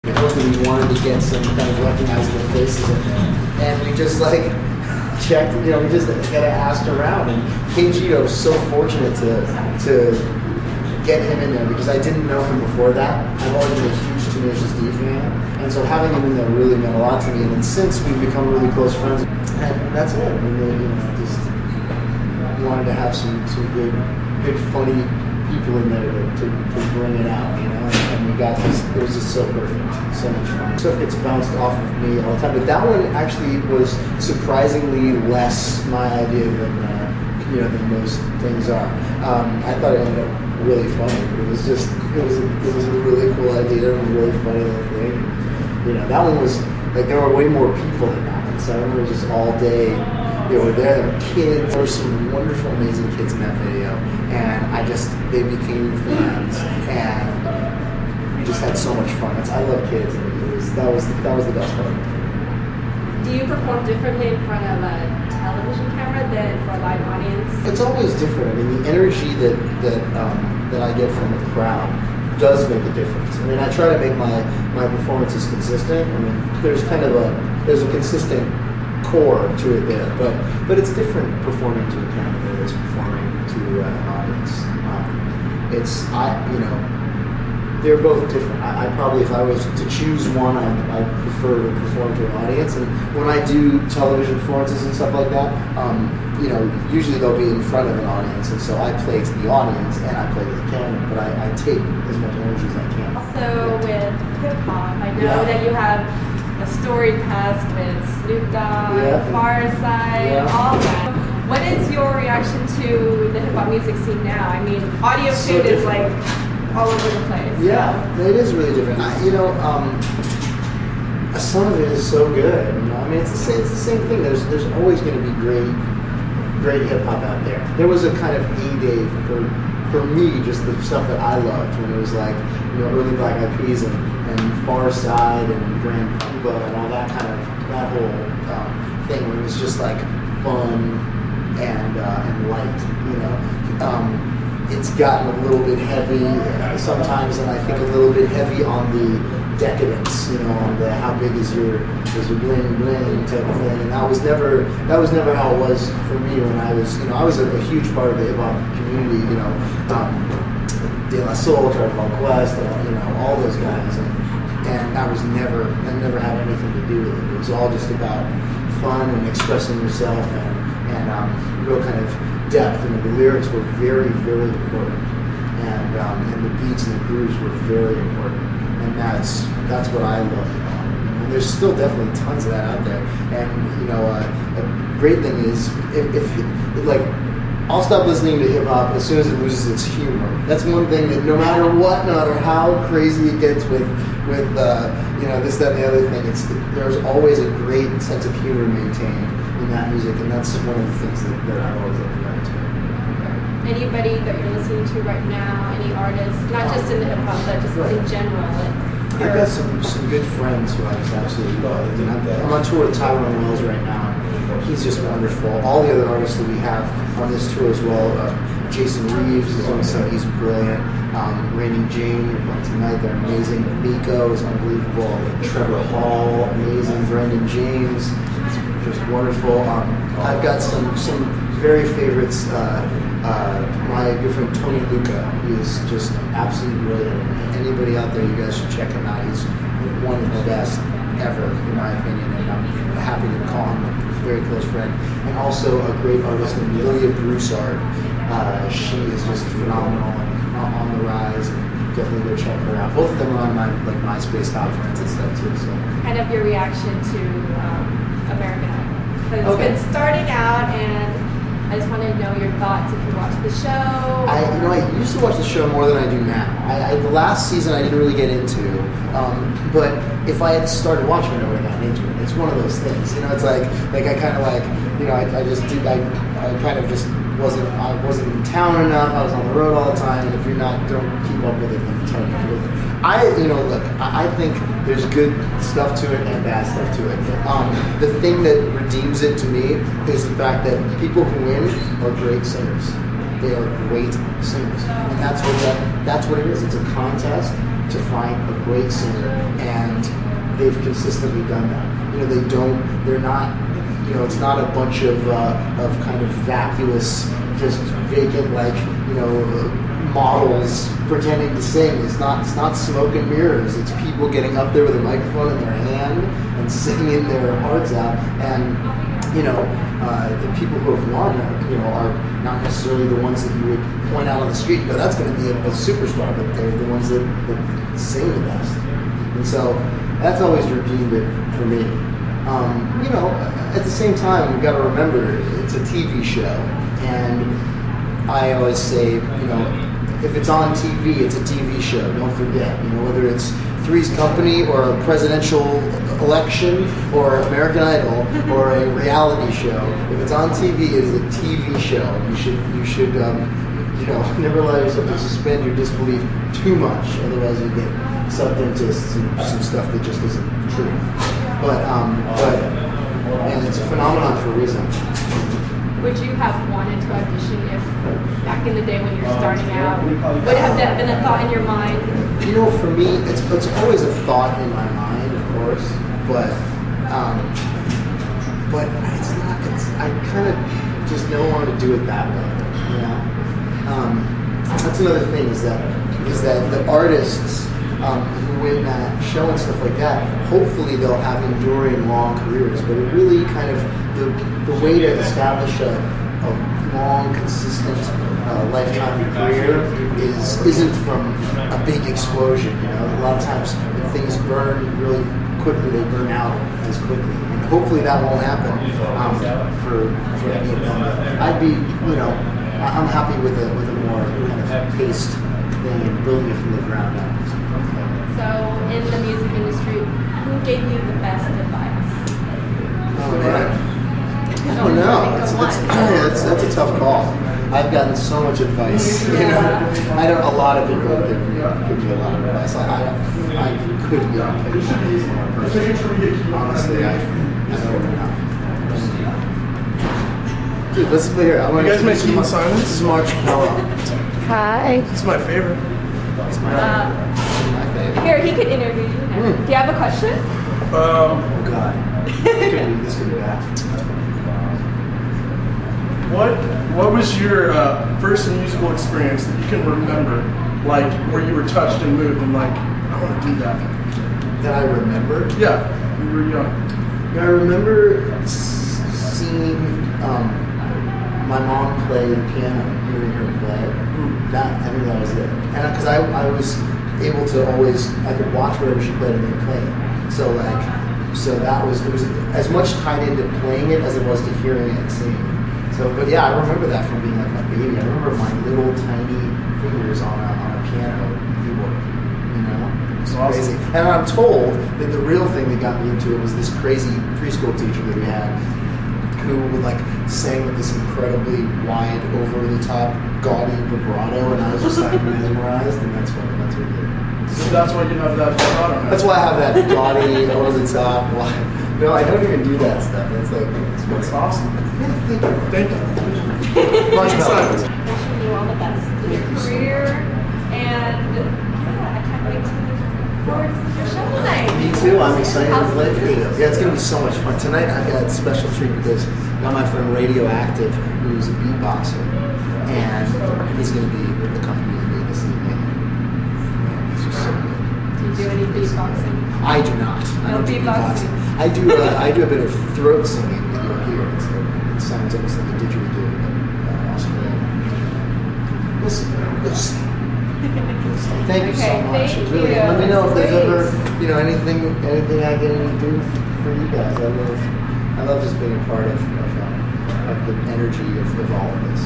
We wanted to get some kind of recognizable faces in there, and we just like checked. We just kind of asked around, and KG, was so fortunate to get him in there because I didn't know him before that. I've always been a huge Tenacious D fan, and so having him in there really meant a lot to me. And then since we've become really close friends, and that's it. I mean, just wanted to have some good, funny people in there to bring it out, and we got this. It was just so perfect, so much fun. Stuff gets bounced off of me all the time, but that one actually was surprisingly less my idea than most things are. I thought it ended up really funny. It was a really cool idea and a really funny little thing. That one was like there were way more people in that one, so I remember just all day. They were there were kids. There were some wonderful, amazing kids in that video, and they became friends, and we just had so much fun. I love kids, and that was the best part. Do you perform differently in front of a television camera than for a live audience? It's always different. I mean, the energy that I get from the crowd does make a difference. I mean, I try to make my performances consistent. I mean, there's a consistent core to it there, but it's different performing to a camera than it is performing to an audience. They're both different. I probably, if I was to choose one, I'd prefer to perform to an audience. And when I do television performances and stuff like that, usually they'll be in front of an audience, and so I play to the audience and I play to the camera, but I take as much energy as I can. Also with hip hop, I know that you have a storied past with Snoop Dogg, Far Side, all that. What is your reaction to the hip hop music scene now? I mean, audio tune is like all over the place. Yeah, it is really different. Some of it is so good. I mean, it's the same thing. There's always going to be great hip hop out there. There was a kind of heyday for me, just the stuff that I loved when it was like early Black Eyed Peas and Far Side and Grand Puba and all that that whole thing where it was just like fun and light. It's gotten a little bit heavy sometimes, and I think a little bit heavy on the decadence, on the how big is your bling bling type of thing, and that was never how it was for me when I was I was a huge part of the hip hop community, De La Soul, Tribe Called Quest, all those guys, and that never had anything to do with it. It was all just about fun and expressing yourself and real kind of depth, and the lyrics were very, very important, and the beats and the grooves were very important, and that's what I love about it. And there's still definitely tons of that out there, and a great thing is if like I'll stop listening to hip hop as soon as it loses its humor. That's one thing that no matter what, no matter how crazy it gets with this, that, and the other thing, there's always a great sense of humor maintained in that music, and that's one of the things that I've always loved about it. Anybody that you're listening to right now, any artists, not just in the hip hop, but just in general? I've got some good friends who I just absolutely love. I'm on tour with Tyrone Wells right now. He's just wonderful. All the other artists that we have on this tour as well. Jason Reeves is on set, he's brilliant. Raining Jane, you're playing tonight, they're amazing. Miko is unbelievable. Trevor Hall, amazing. Brandon James, just wonderful. I've got some very favorites. My good friend Tony Luca, he is just absolutely brilliant. Anybody out there, you guys should check him out. He's one of the best ever, in my opinion, and I'm happy to call him a very close friend. And also a great artist named Lilia Broussard. She is just phenomenal and on the rise, and definitely go check her out. Both of them are on my MySpace top friends and stuff too. So. Kind of your reaction to American Idol, because it's been starting out, and I just want to know your thoughts if you watched the show. I used to watch the show more than I do now. The last season I didn't really get into, but if I had started watching it, I would have gotten into it. It's one of those things, it's like I kind of like, I kind of just I wasn't in town enough. I was on the road all the time, and if you don't keep up with it, then it's hard to do it. I think there's good stuff to it and bad stuff to it. The thing that redeems it to me is the fact that people who win are great singers. They are great singers, and that's what it is. It's a contest to find a great singer, and they've consistently done that. You know, they're not, you know, it's not a bunch of kind of vacuous, just vacant, like, you know, models pretending to sing. It's not smoke and mirrors. It's people getting up there with a microphone in their hand and singing their hearts out. And you know, the people who have won, are not necessarily the ones that you would point out on the street. You know, that's going to be a superstar, but they're the ones that sing the best. And so that's always redeemed it for me. You know, at the same time, we've got to remember it's a TV show, and I always say, you know, if it's on TV, it's a TV show. Don't forget, you know, whether it's Three's Company or a presidential election or American Idol or a reality show. If it's on TV, it is a TV show. You should you know, never allow yourself to suspend your disbelief too much. Otherwise, you get sucked into some stuff that just isn't true. But and it's a phenomenon for a reason. Would you have wanted to audition if back in the day when you're starting out? Would have that been a thought in your mind? You know, for me, it's always a thought in my mind, of course, but it's not. I kind of just don't want to do it that way. You know, that's another thing is that the artists who win that show and stuff like that, hopefully they'll have enduring long careers. But it really kind of the way to establish a long, consistent lifetime career isn't from a big explosion. You know, a lot of times when things burn really quickly, they burn out as quickly, and hopefully that won't happen for me. I'd be, you know, I'm happy with a more kind of paced thing and building it from the ground up. So, in the music industry, who gave you the best advice? Oh man. I don't know. That's a tough call. I've gotten so much advice. You know, a lot of people give me a lot of advice. I couldn't pick one person. Honestly, I don't know. Dude, let's play here. You guys make Keaton silence? This is Marshmallow. Hi. It's my favorite. It's my favorite. Here, he could interview you. Do you have a question? Oh God. This could be bad. What was your first musical experience that you can remember, like where you were touched and moved and like, I want to do that? That I remember? Yeah, when you were young. I remember seeing my mom play the piano, hearing her play. I think that was it. And because I was able to always, I could watch whatever she played and then play it. So it was as much tied into playing it as it was to hearing it and singing. So, but yeah, I remember that from being like a baby. I remember my little tiny fingers on a piano keyboard. You know, it's awesome. Crazy. And I'm told that the real thing that got me into it was this crazy preschool teacher that we had, who would like sang with this incredibly wide, over-the-top, gaudy vibrato, and I was just like mesmerized, and that's what did it. So that's why you have that vibrato now. That's why I have that gaudy, over-the-top. No, I don't even do that stuff. That's like that's awesome. Yeah, thank you. Marshmallow. Wishing you all the best in your career, and yeah, I can't wait to look forward to your show tonight. Me too. I'm excited to play for you. Yeah, it's gonna be so much fun tonight. I've got a special treat because I got my friend Radioactive, who's a beatboxer, and he's gonna be accompanying me this evening. Man, he's just so good. Do you do any beatboxing? I do not. I don't do beatboxing. I do a bit of throat singing that you'll hear. It sounds almost like a didgeridoo, but Australian. We'll see. Thank you so much. Thank Really, you. let me know if there's Great. ever, anything I can do for you guys. I love just being a part of the energy of all of this.